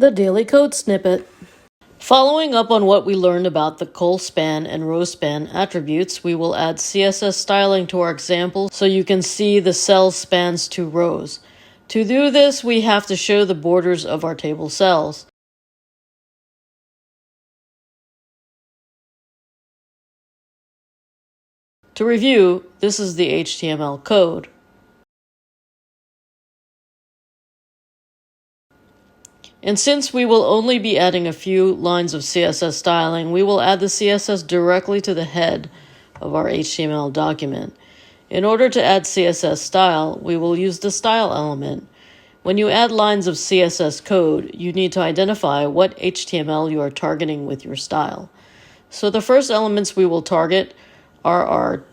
The Daily Code Snippet. Following up on what we learned about the col span and row span attributes, we will add CSS styling to our example so you can see the cell spans two rows. To do this, we have to show the borders of our table cells. To review, this is the HTML code. And since we will only be adding a few lines of CSS styling, we will add the CSS directly to the head of our HTML document. In order to add CSS style, we will use the style element. When you add lines of CSS code, you need to identify what HTML you are targeting with your style. So the first elements we will target are our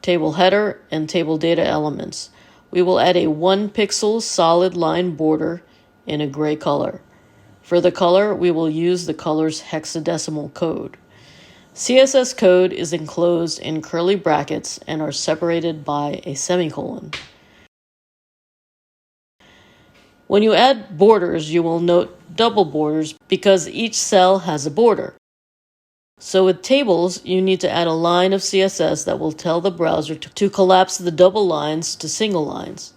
table header and table data elements. We will add a 1 pixel solid line border in a gray color. For the color, we will use the color's hexadecimal code. CSS code is enclosed in curly brackets and are separated by a semicolon. When you add borders, you will note double borders because each cell has a border. So with tables, you need to add a line of CSS that will tell the browser to collapse the double lines to single lines.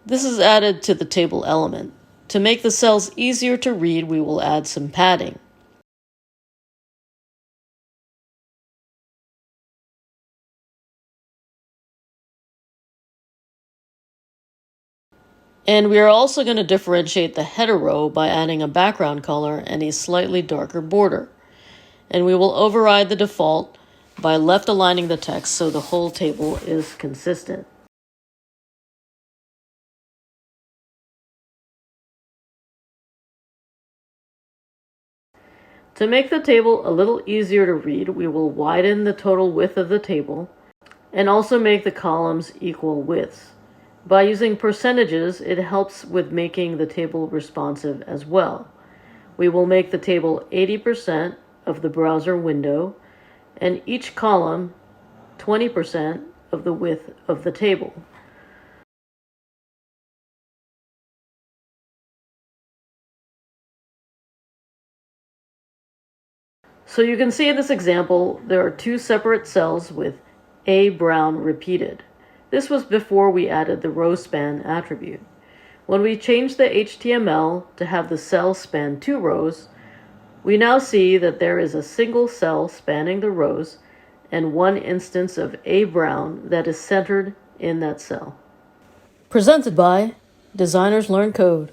This is added to the table element. To make the cells easier to read, we will add some padding. And we are also going to differentiate the header row by adding a background color and a slightly darker border. And we will override the default by left aligning the text so the whole table is consistent. To make the table a little easier to read, we will widen the total width of the table and also make the columns equal widths. By using percentages, it helps with making the table responsive as well. We will make the table 80% of the browser window and each column 20% of the width of the table. So you can see in this example, there are two separate cells with A brown repeated. This was before we added the row span attribute. When we changed the HTML to have the cell span two rows, we now see that there is a single cell spanning the rows and one instance of A brown that is centered in that cell. Presented by Designers Learn Code.